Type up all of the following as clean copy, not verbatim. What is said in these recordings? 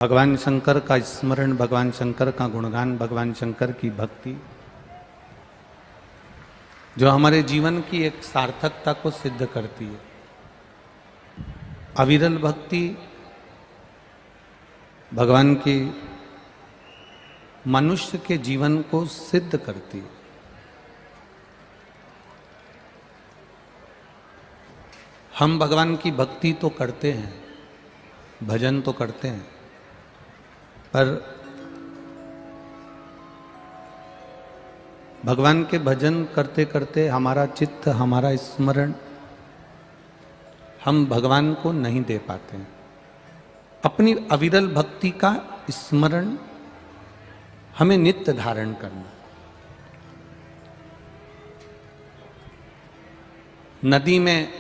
भगवान शंकर का स्मरण, भगवान शंकर का गुणगान, भगवान शंकर की भक्ति जो हमारे जीवन की एक सार्थकता को सिद्ध करती है। अविरल भक्ति भगवान की मनुष्य के जीवन को सिद्ध करती है। हम भगवान की भक्ति तो करते हैं, भजन तो करते हैं, पर भगवान के भजन करते करते हमारा चित्त, हमारा स्मरण हम भगवान को नहीं दे पाते हैं। अपनी अविरल भक्ति का स्मरण हमें नित्य धारण करना। नदी में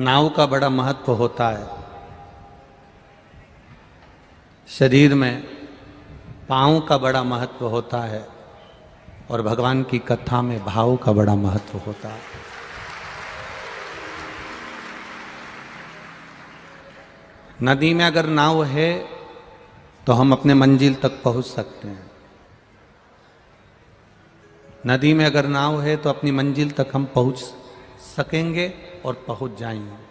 नाव का बड़ा महत्व होता है, शरीर में पांव का बड़ा महत्व होता है, और भगवान की कथा में भाव का बड़ा महत्व होता है। नदी में अगर नाव है तो हम अपने मंजिल तक पहुंच सकते हैं। नदी में अगर नाव है तो अपनी मंजिल तक हम पहुंच सकेंगे और पहुंच जाएंगे।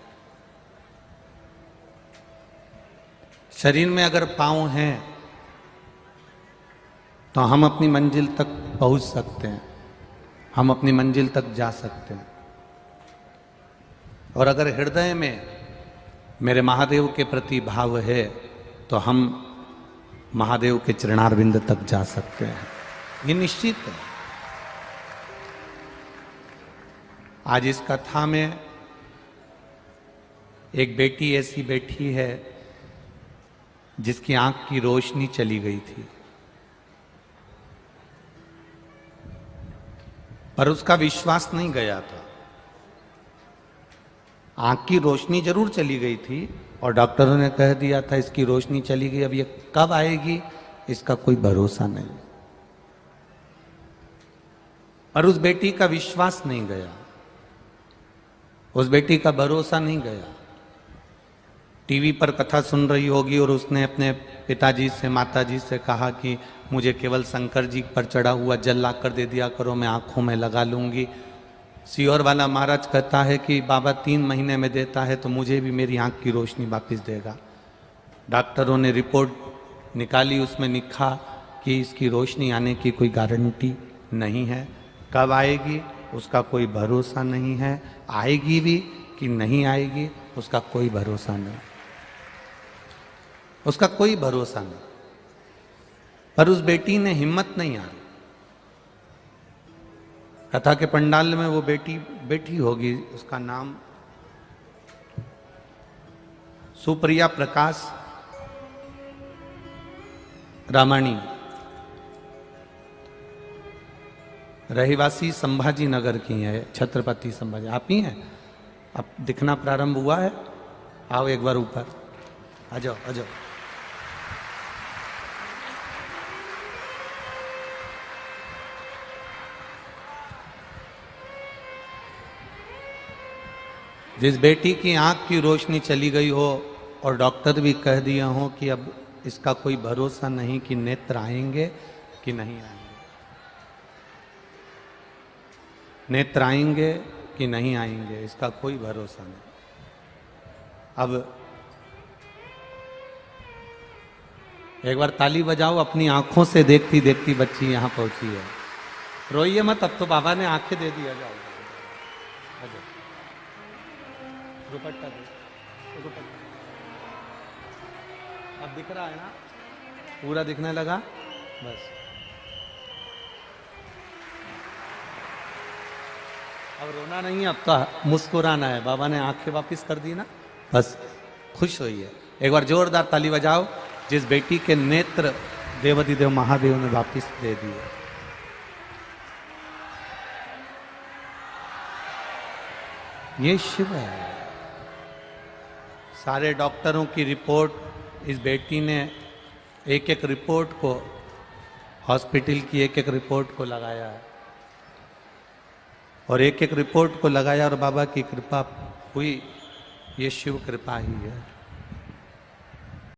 शरीर में अगर पांव हैं तो हम अपनी मंजिल तक पहुंच सकते हैं, हम अपनी मंजिल तक जा सकते हैं। और अगर हृदय में मेरे महादेव के प्रति भाव है तो हम महादेव के चरणारविंद तक जा सकते हैं, ये निश्चित है। आज इस कथा में एक बेटी ऐसी बैठी है जिसकी आंख की रोशनी चली गई थी, पर उसका विश्वास नहीं गया था। आंख की रोशनी जरूर चली गई थी और डॉक्टरों ने कह दिया था इसकी रोशनी चली गई, अब ये कब आएगी इसका कोई भरोसा नहीं। और उस बेटी का विश्वास नहीं गया, उस बेटी का भरोसा नहीं गया। टीवी पर कथा सुन रही होगी और उसने अपने पिताजी से, माताजी से कहा कि मुझे केवल शंकर जी पर चढ़ा हुआ जल ला कर दे दिया करो, मैं आंखों में लगा लूंगी। सीहोर वाला महाराज कहता है कि बाबा 3 महीने में देता है तो मुझे भी मेरी आंख की रोशनी वापस देगा। डॉक्टरों ने रिपोर्ट निकाली, उसमें लिखा कि इसकी रोशनी आने की कोई गारंटी नहीं है, कब आएगी उसका कोई भरोसा नहीं है, आएगी भी कि नहीं आएगी उसका कोई भरोसा नहीं, उसका कोई भरोसा नहीं। पर उस बेटी ने हिम्मत नहीं हारी। कथा के पंडाल में वो बेटी बैठी होगी, उसका नाम सुप्रिया प्रकाश रामाणी, रहीवासी संभाजी नगर की है, छत्रपति संभाजी। आप ही हैं? अब दिखना प्रारंभ हुआ है? आओ एक बार ऊपर आ जाओ, आ जाओ। जिस बेटी की आंख की रोशनी चली गई हो और डॉक्टर भी कह दिए हो कि अब इसका कोई भरोसा नहीं कि नेत्र आएंगे कि नहीं आएंगे, नेत्र आएंगे कि नहीं आएंगे, इसका कोई भरोसा नहीं। अब एक बार ताली बजाओ, अपनी आंखों से देखती देखती बच्ची यहां पहुंची है। रोइए मत, अब तो बाबा ने आंखें दे दिया। जाओ दुपट्टा दे, दुपट्टा अब दिख रहा है ना, पूरा दिखने लगा बस। अब रोना नहीं है, अब तो मुस्कुराना है। बाबा ने आंखें वापस कर दी ना, बस खुश होइए। एक बार जोरदार ताली बजाओ जिस बेटी के नेत्र देवाधिदेव महादेव ने वापस दे दिए। ये शिव है। सारे डॉक्टरों की रिपोर्ट, इस बेटी ने एक एक रिपोर्ट को, हॉस्पिटल की एक एक रिपोर्ट को लगाया है, और एक एक रिपोर्ट को लगाया और बाबा की कृपा हुई। ये शिव कृपा ही है।